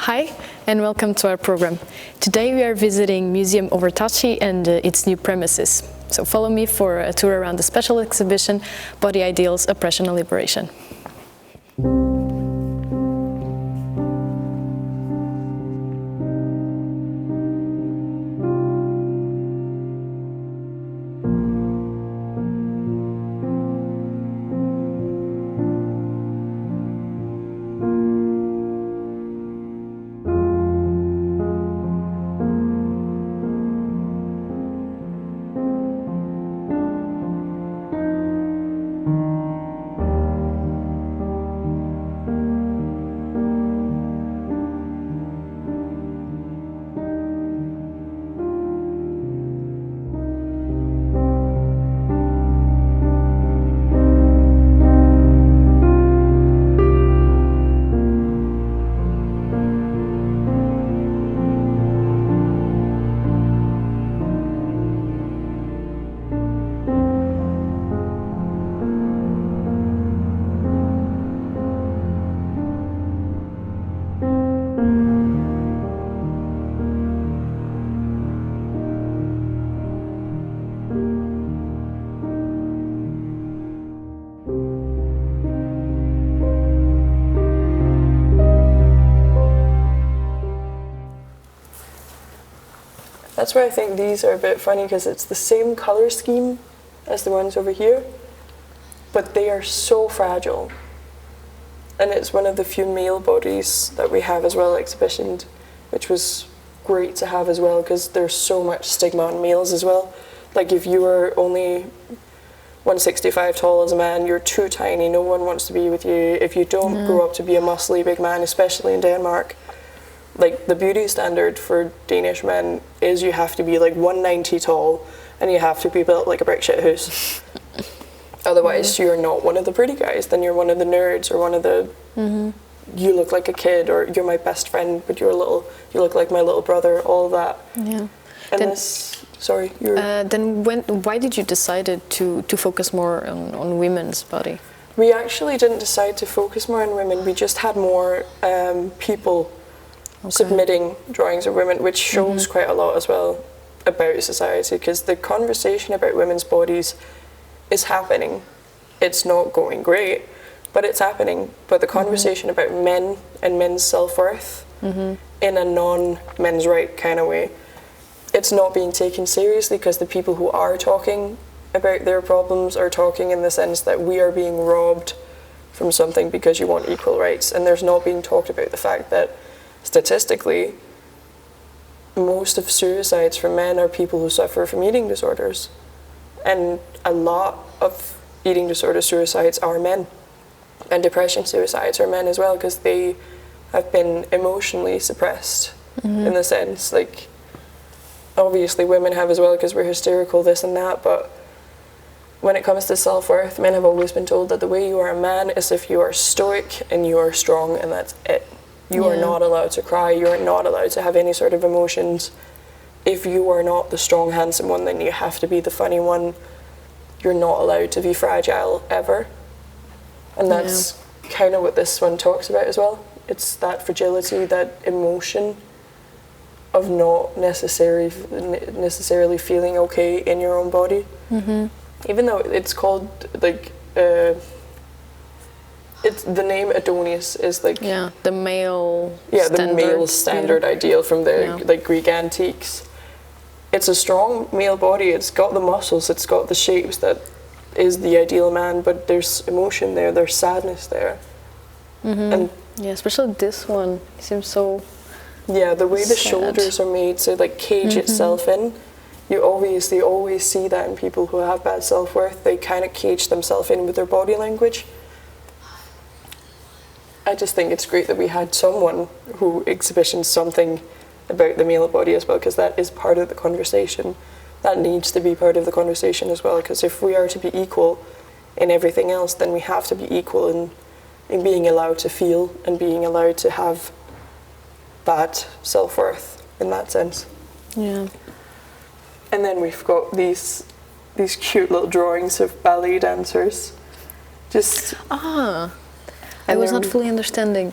Hi and welcome to our program. Today we are visiting Museum Overtachi and its new premises. So follow me for a tour around the special exhibition Body Ideals, Oppression and Liberation. That's why I think these are a bit funny, because it's the same colour scheme as the ones over here, but they are so fragile. And it's one of the few male bodies that we have as well exhibitioned, which was great to have as well, because there's so much stigma on males as well. Like if you are only 165 tall as a man, you're too tiny, no one wants to be with you. If you don't grow up to be a muscly big man, especially in Denmark, like the beauty standard for Danish men is you have to be like 190 tall and you have to be built like a brick shit house. Otherwise you're not one of the pretty guys, then you're one of the nerds or one of the you look like a kid, or you're my best friend but you look like my little brother, all that. Yeah. And then, why did you decide to focus more on women's body? We actually didn't decide to focus more on women, we just had more people submitting drawings of women, which shows quite a lot as well about society, because the conversation about women's bodies is happening. It's not going great, but it's happening. But the conversation about men and men's self-worth in a non-men's right kind of way, it's not being taken seriously, because the people who are talking about their problems are talking in the sense that we are being robbed from something because you want equal rights, and there's not being talked about the fact that statistically, most of suicides for men are people who suffer from eating disorders. And a lot of eating disorder suicides are men. And depression suicides are men as well, because they have been emotionally suppressed in the sense, like, obviously women have as well, because we're hysterical, this and that, but when it comes to self-worth, men have always been told that the way you are a man is if you are stoic and you are strong, and that's it. You are not allowed to cry, you are not allowed to have any sort of emotions. If you are not the strong, handsome one, then you have to be the funny one. You're not allowed to be fragile, ever. And that's kind of what this one talks about as well. It's that fragility, that emotion of not necessarily feeling okay in your own body. Even though it's called, like, it's the name Adonis is like the male standard ideal from the like Greek antiques. It's a strong male body, it's got the muscles, it's got the shapes that is the ideal man, but there's emotion there, there's sadness there. And especially this one seems so the way the shoulders are made to like cage itself in. You obviously always see that in people who have bad self-worth. They kind of cage themselves in with their body language. I just think it's great that we had someone who exhibitions something about the male body as well, because that is part of the conversation. That needs to be part of the conversation as well, because if we are to be equal in everything else, then we have to be equal in being allowed to feel and being allowed to have bad self-worth in that sense. And then we've got these cute little drawings of ballet dancers. I was not fully understanding.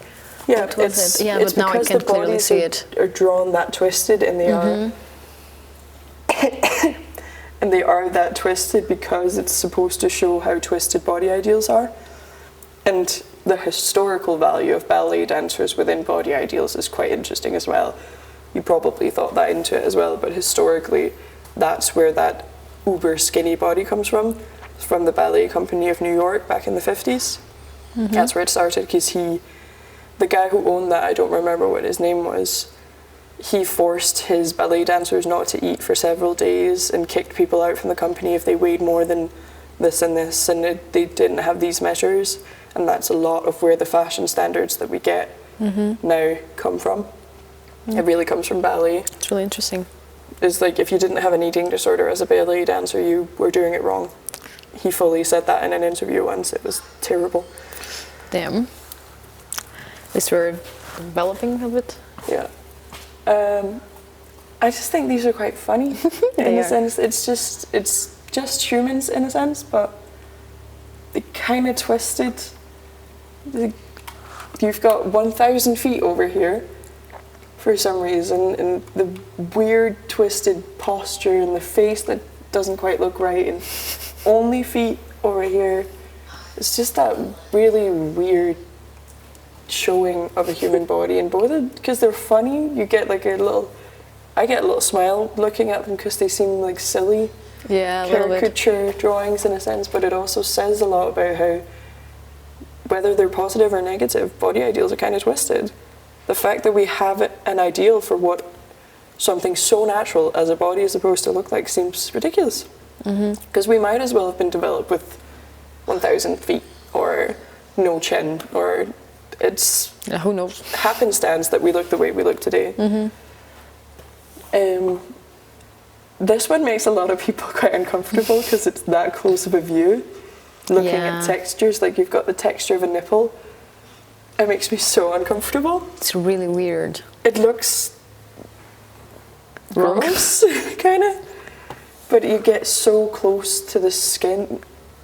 Yeah, What was it? Yeah, it's but now I because can the clearly bodies see it. are drawn that twisted, and they are, and they are that twisted because it's supposed to show how twisted body ideals are, and the historical value of ballet dancers within body ideals is quite interesting as well. You probably thought that into it as well, but historically, that's where that uber skinny body comes from. It's from the Ballet Company of New York back in the 50s. That's where it started, because the guy who owned that, I don't remember what his name was, he forced his ballet dancers not to eat for several days and kicked people out from the company if they weighed more than this and this, and they didn't have these measures. And that's a lot of where the fashion standards that we get now come from. It really comes from ballet. It's really interesting. It's like, if you didn't have an eating disorder as a ballet dancer, you were doing it wrong. He fully said that in an interview once. It was terrible. Damn. At least we're developing a bit. Yeah. I just think these are quite funny in a sense. It's just humans in a sense, but they kind of twisted. You've got 1,000 feet over here for some reason, and the weird twisted posture and the face that doesn't quite look right, and only feet over here. It's just that really weird showing of a human body, and both because they're funny, you get like I get a little smile looking at them because they seem like silly caricature drawings in a sense, but it also says a lot about how, whether they're positive or negative, body ideals are kind of twisted. The fact that we have an ideal for what something so natural as a body is supposed to look like seems ridiculous. Because we might as well have been developed with 1,000 feet or no chin, or it's who knows, happenstance that we look the way we look today. This one makes a lot of people quite uncomfortable because it's that close of a view. Looking at textures, like you've got the texture of a nipple. It makes me so uncomfortable. It's really weird. It looks gross, kind of. But you get so close to the skin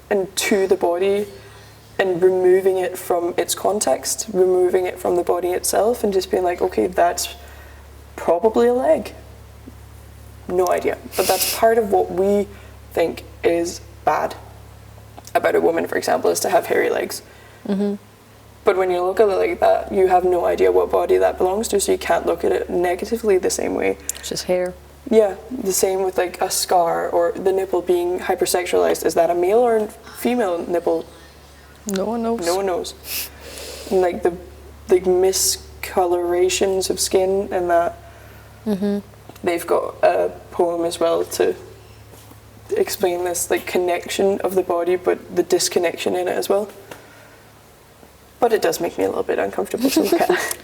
and to the body, and removing it from its context, removing it from the body itself, and just being like, okay, that's probably a leg. No idea. But that's part of what we think is bad about a woman, for example, is to have hairy legs. But when you look at it like that, you have no idea what body that belongs to, so you can't look at it negatively the same way. It's just hair. Yeah, the same with like a scar or the nipple being hypersexualized. Is that a male or a female nipple? No one knows. No one knows. And like the miscolorations of skin and that. They've got a poem as well to explain this like connection of the body, but the disconnection in it as well. But it does make me a little bit uncomfortable to look at.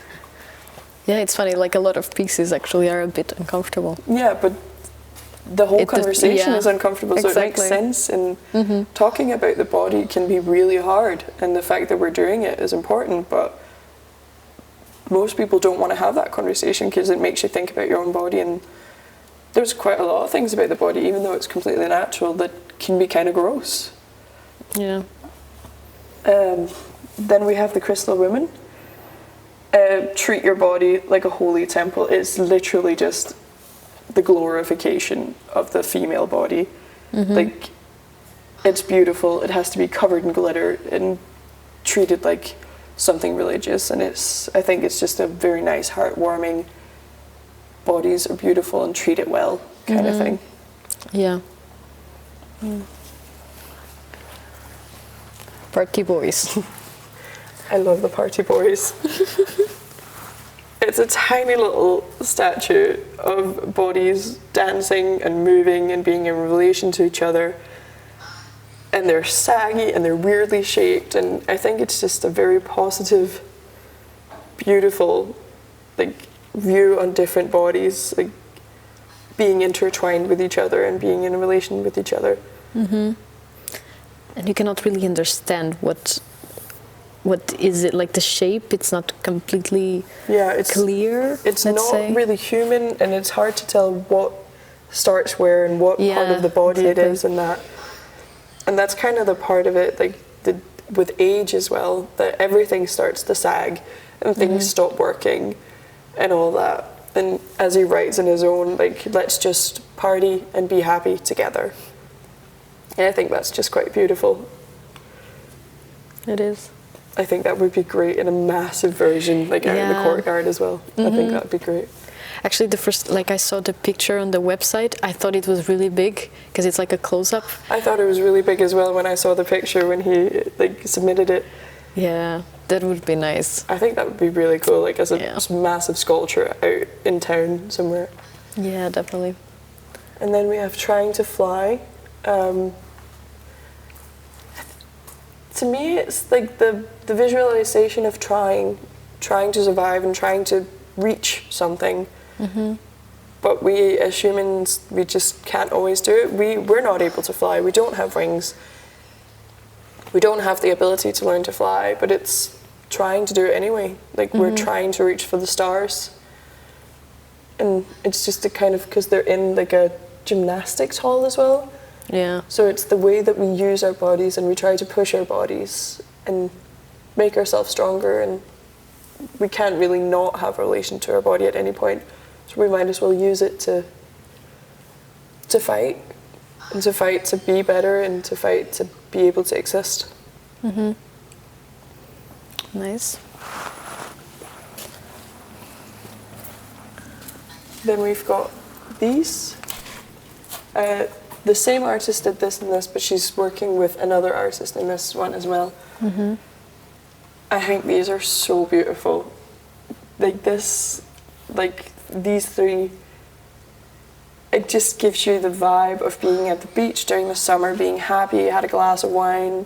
Yeah, it's funny, like a lot of pieces actually are a bit uncomfortable. Yeah, but the whole conversation is uncomfortable, so it makes sense. And talking about the body can be really hard, and the fact that we're doing it is important, but most people don't want to have that conversation because it makes you think about your own body, and there's quite a lot of things about the body, even though it's completely natural, that can be kind of gross. Yeah. Then we have the crystal women. Treat your body like a holy temple. It's literally just the glorification of the female body. Like, it's beautiful. It has to be covered in glitter and treated like something religious. And I think it's just a very nice, heartwarming, bodies are beautiful and treat it well kind of thing. Yeah. Party boys. I love the party boys. It's a tiny little statue of bodies dancing and moving and being in relation to each other. And they're saggy and they're weirdly shaped, and I think it's just a very positive, beautiful like view on different bodies, like being intertwined with each other and being in a relation with each other. And you cannot really understand what is it, like the shape, it's not completely clear. It's not really human, and it's hard to tell what starts where and what part of the body it is, and that's kind of the part of it, like with age as well, that everything starts to sag and things stop working and all that. And as he writes in his own, like, let's just party and be happy together. And I think that's just quite beautiful. It is. I think that would be great in a massive version, like out in the courtyard as well. I think that would be great. Actually, the first, like, I saw the picture on the website, I thought it was really big because it's like a close-up. I thought it was really big as well when I saw the picture when he like submitted it. Yeah, that would be nice. I think that would be really cool, like as a massive sculpture out in town somewhere. Yeah, definitely. And then we have Trying to Fly. To me, it's like the visualization of trying to survive and trying to reach something. But we as humans, we just can't always do it. We're not able to fly. We don't have wings. We don't have the ability to learn to fly, but it's trying to do it anyway. Like, we're trying to reach for the stars. And it's just a kind of, because they're in like a gymnastics hall as well. Yeah. So it's the way that we use our bodies and we try to push our bodies and make ourselves stronger, and we can't really not have a relation to our body at any point. So we might as well use it to fight, and to fight to be better, and to fight to be able to exist. Nice. Then we've got these. The same artist did this and this, but she's working with another artist in this one as well. I think these are so beautiful. Like this, like these three, it just gives you the vibe of being at the beach during the summer, being happy, you had a glass of wine,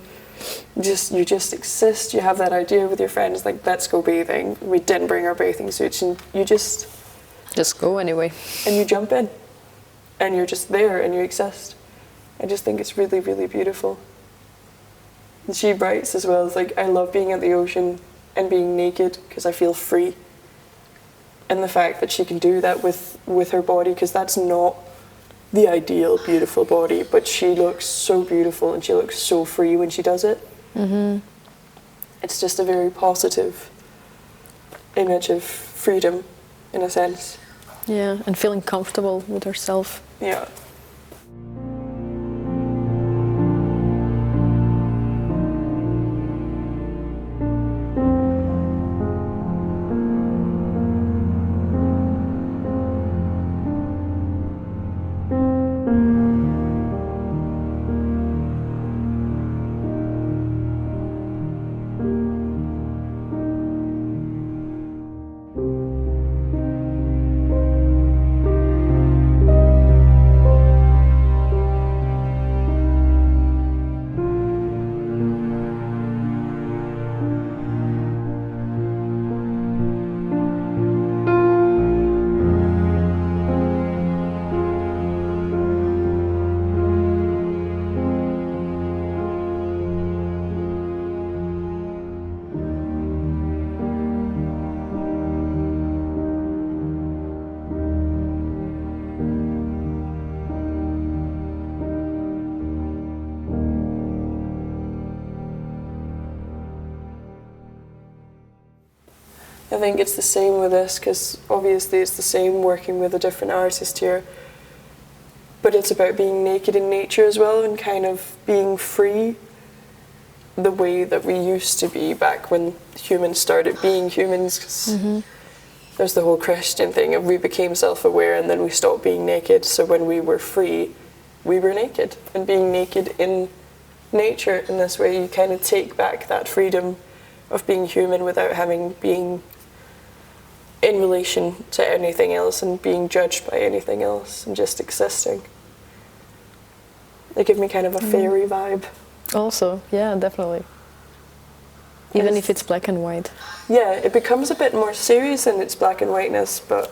you just exist, you have that idea with your friends, like, let's go bathing. We didn't bring our bathing suits, and you just go anyway. And you jump in, and you're just there, and you exist. I just think it's really, really beautiful. And she writes as well, it's like, I love being at the ocean and being naked because I feel free. And the fact that she can do that with her body, because that's not the ideal beautiful body, but she looks so beautiful and she looks so free when she does it. It's just a very positive image of freedom, in a sense. Yeah, and feeling comfortable with herself. Yeah. I think it's the same with this, because obviously it's the same working with a different artist here. But it's about being naked in nature as well, and kind of being free the way that we used to be back when humans started being humans. 'Cause there's the whole Christian thing of we became self-aware and then we stopped being naked. So when we were free, we were naked. And being naked in nature in this way, you kind of take back that freedom of being human without being in relation to anything else and being judged by anything else and just existing. They give me kind of a fairy vibe. Also, yeah, definitely. Even if it's black and white. Yeah, it becomes a bit more serious in its black and whiteness, but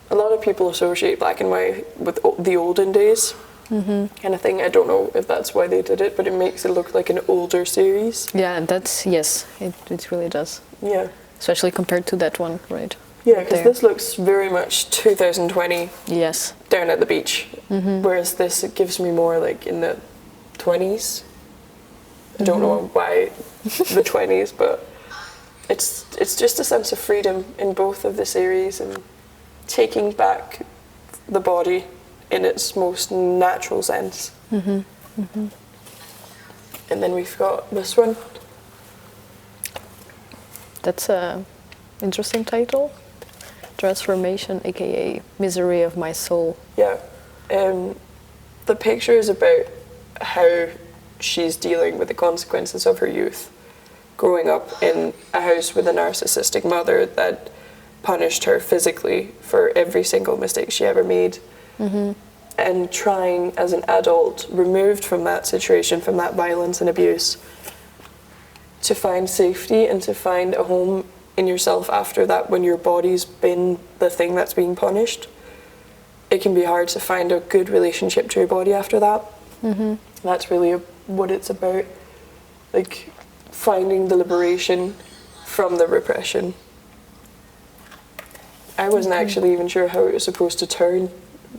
a lot of people associate black and white with the olden days kind of thing. I don't know if that's why they did it, but it makes it look like an older series. Yeah, yes, it really does. Yeah. Especially compared to that one, right? Yeah, because this looks very much 2020. Yes. Down at the beach. Whereas this, it gives me more like in the 20s. I don't know why the 20s, but it's just a sense of freedom in both of the series and taking back the body in its most natural sense. Mm-hmm. Mm-hmm. And then we've got this one. That's a interesting title. Transformation, aka Misery of My Soul. Yeah. The picture is about how she's dealing with the consequences of her youth, growing up in a house with a narcissistic mother that punished her physically for every single mistake she ever made, Mm-hmm. and trying as an adult, removed from that situation, from that violence and abuse, to find safety and to find a home in yourself after that when your body's been the thing that's being punished. It can be hard to find a good relationship to your body after that. Mm-hmm. That's really what it's about, like finding the liberation from the repression. I wasn't actually even sure how it was supposed to turn,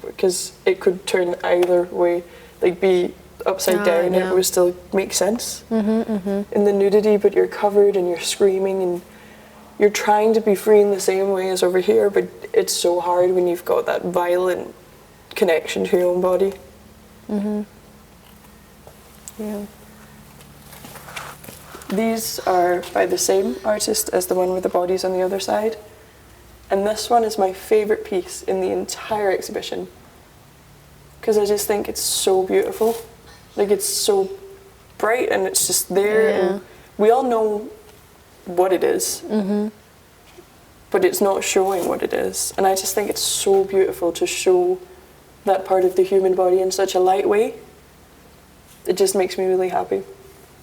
because it could turn either way, like be upside down, yeah. It would still make sense Mm-hmm. Mm-hmm. in the nudity, but you're covered and you're screaming and you're trying to be free in the same way as over here, but it's so hard when you've got that violent connection to your own body. Mm-hmm. Yeah. These are by the same artist as the one with the bodies on the other side. And this one is my favourite piece in the entire exhibition, because I just think it's so beautiful. Like, it's so bright and it's just there, Yeah. and we all know what it is, Mm-hmm. but it's not showing what it is. And I just think it's so beautiful to show that part of the human body in such a light way. It just makes me really happy.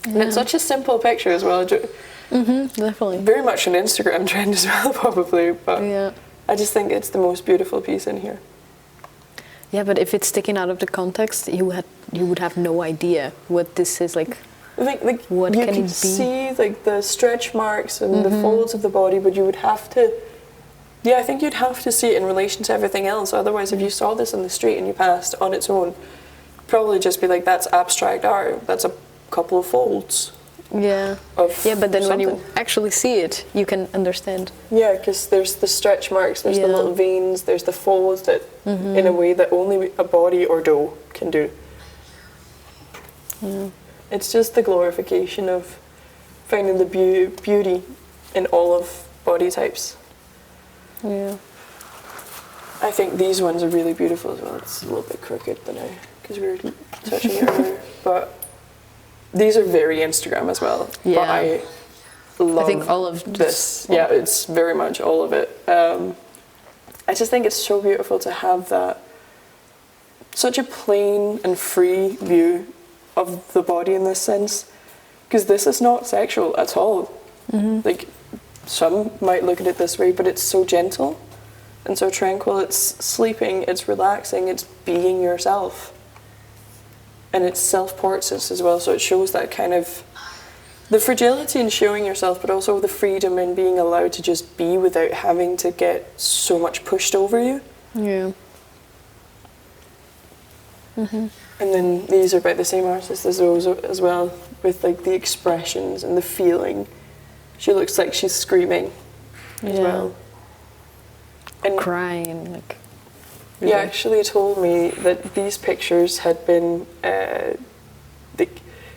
And it's such a simple picture as well. Mm-hmm. Definitely. Very much an Instagram trend as well, probably, but Yeah. I just think it's the most beautiful piece in here. Yeah, but if it's taken out of the context, you would have no idea what this is like. Like What you can can it be? see like the stretch marks and the Mhm. folds of the body, but you would have to. Yeah, I think you'd have to see it in relation to everything else. Otherwise, if you saw this in the street and you passed on its own, probably just be like, "That's abstract art. That's a couple of folds." Yeah. Of Yeah, but then when you something. actually see it, you can understand. Yeah, because there's the stretch marks, there's the Yeah. little veins, there's the folds that, Mhm. in a way that only a body or dough can do. Yeah. It's just the glorification of finding the beauty in all of body types. Yeah. I think these ones are really beautiful as well. It's a little bit crooked because we were touching it earlier, but these are very Instagram as well. But Yeah. I love I think all of this. Yeah, it's very much all of it. I just think it's so beautiful to have that, such a plain and free view of the body in this sense, because this is not sexual at all. Mm-hmm. Like, some might look at it this way, but it's so gentle and so tranquil. It's sleeping, it's relaxing, it's being yourself. And it's self-portraits as well, so it shows that kind of the fragility in showing yourself, but also the freedom in being allowed to just be without having to get so much pushed over you. Yeah. Mm-hmm. And then these are by the same artist as those as well, with like the expressions and the feeling. She looks like she's screaming as Yeah. well. And Crying, like. he actually told me that these pictures had been,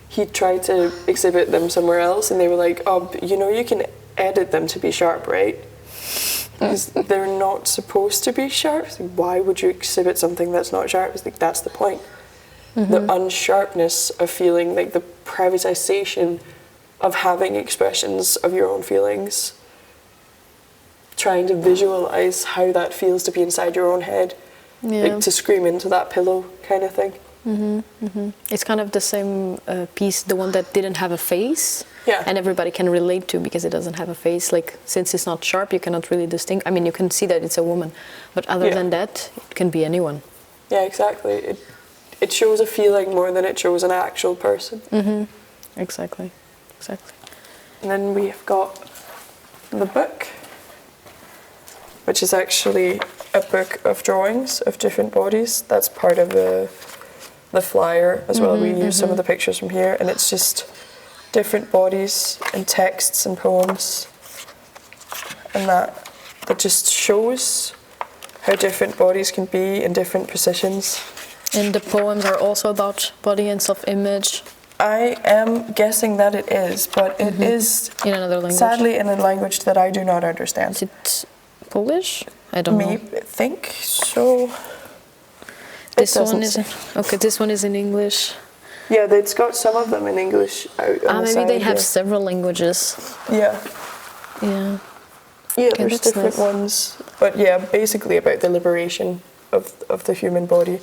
he tried to exhibit them somewhere else, and they were like, "Oh, you know, you can edit them to be sharp, right? Because they're not supposed to be sharp. It's like, why would you exhibit something that's not sharp?" It's like, that's the point. Mm-hmm. The unsharpness of feeling, like the privatization of having expressions of your own feelings, trying to visualize how that feels to be inside your own head, Yeah. like to scream into that pillow kind of thing. Mm-hmm. Mm-hmm. It's kind of the same piece, the one that didn't have a face. Yeah. And everybody can relate to because it doesn't have a face. Like, since it's not sharp, you cannot really distinguish. I mean, you can see that it's a woman, but other Yeah. than that, it can be anyone. Yeah, exactly. It shows a feeling more than it shows an actual person. Mm-hmm. Exactly. Exactly. And then we've got the book, which is actually a book of drawings of different bodies. That's part of the flyer as well. We use some of the pictures from here, and it's just different bodies and texts and poems and that just shows how different bodies can be in different positions. And the poems are also about body and self-image. I am guessing that it is, but it is in another language. Sadly in a language that I do not understand. Is it Polish? I don't know. Maybe, think so. This one is okay. This one is in English. Yeah, it's got some of them in English out on the Maybe side they have here. several languages. Yeah. Yeah. Yeah, Okay, there's different ones, but yeah, basically about the liberation of the human body.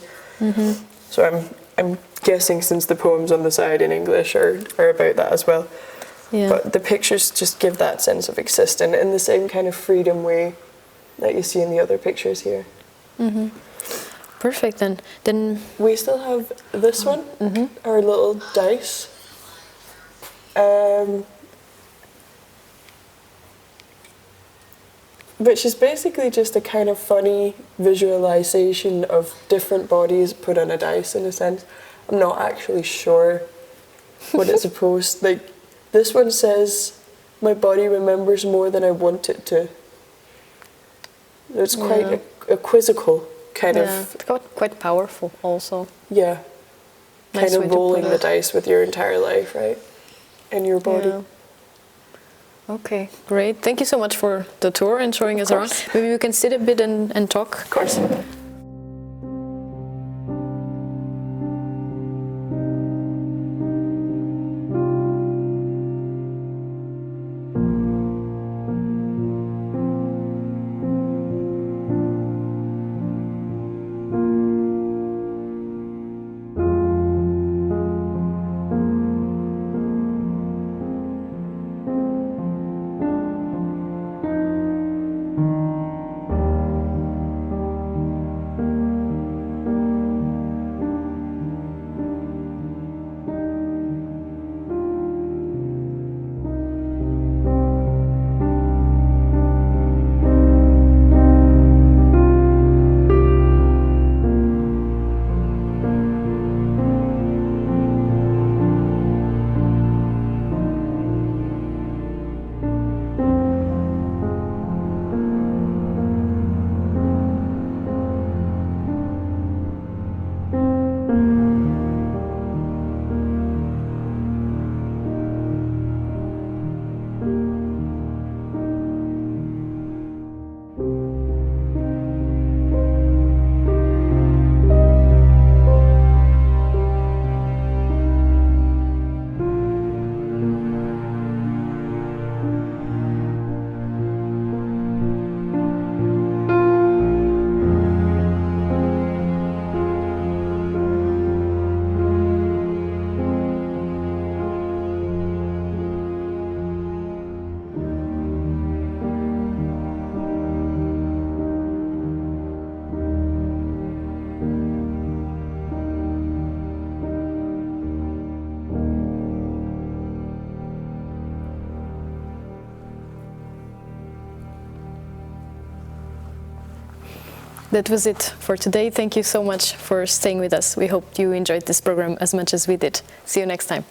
So I'm guessing since the poems on the side in English are about that as well. Yeah. But the pictures just give that sense of existing in the same kind of freedom way that you see in the other pictures here. Perfect. Then we still have this one, our little dice. Which is basically just a kind of funny visualization of different bodies put on a dice, in a sense. I'm not actually sure what it's supposed. Like, this one says, "My body remembers more than I want it to." It's quite a quizzical kind of. It's quite powerful, also. Yeah, Nice kind way of to rolling put the it. dice with your entire life, right? In your body. Yeah. Okay, great. Thank you so much for the tour and showing us around. Maybe we can sit a bit and talk. Of course. That was it for today. Thank you so much for staying with us. We hope you enjoyed this program as much as we did. See you next time.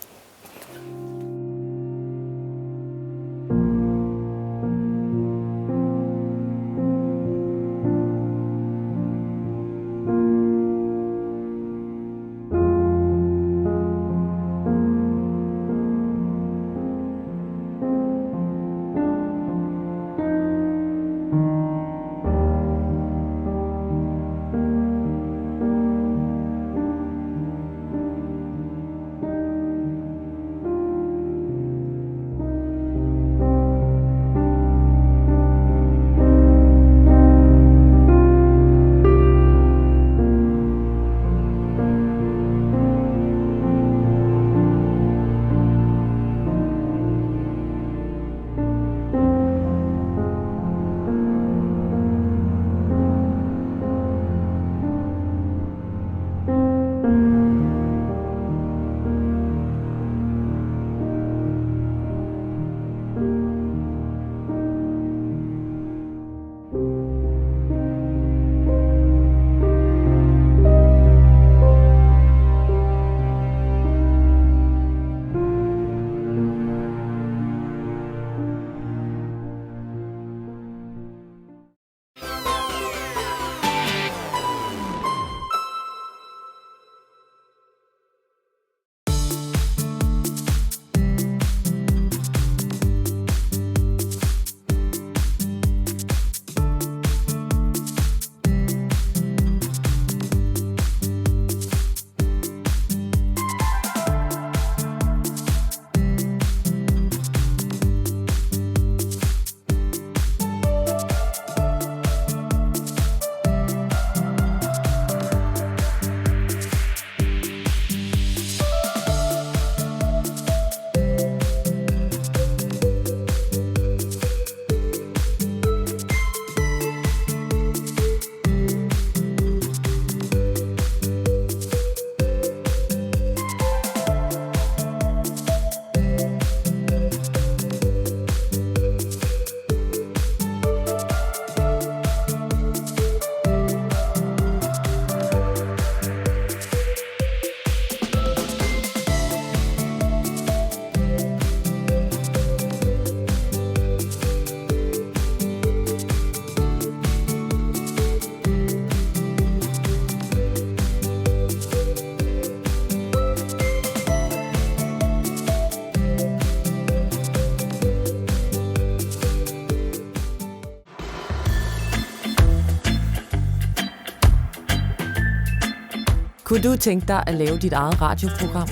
Kunne du tænke dig at lave dit eget radioprogram?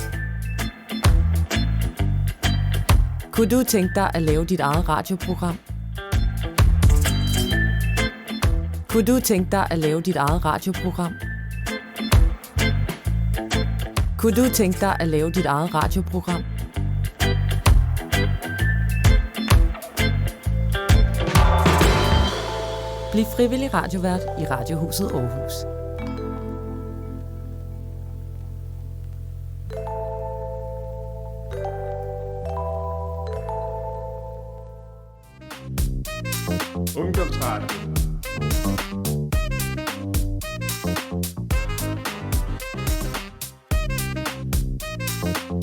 Kunne du tænke dig at lave dit eget radioprogram? Kunne du tænke dig at lave dit eget radioprogram? Kunne du tænke dig at lave dit eget radioprogram? Bliv frivillig radiovært i Radiohuset Aarhus. Ungdomsradio.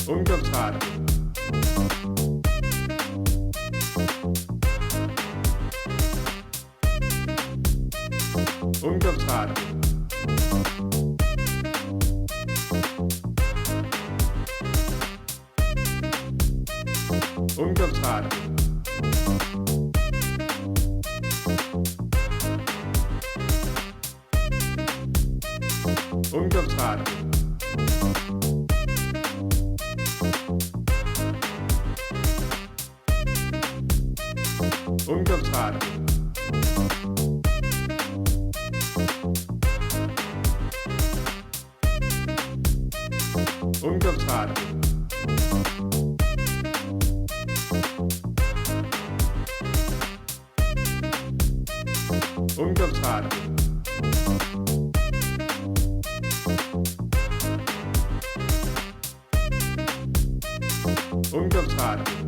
Ungdomsradio. Ungdomsradio. Ungdomsradio. Ungdomsradio. Ungdomsradio. Ungdomsradio. Ungdomsradio. Ungdomsradio.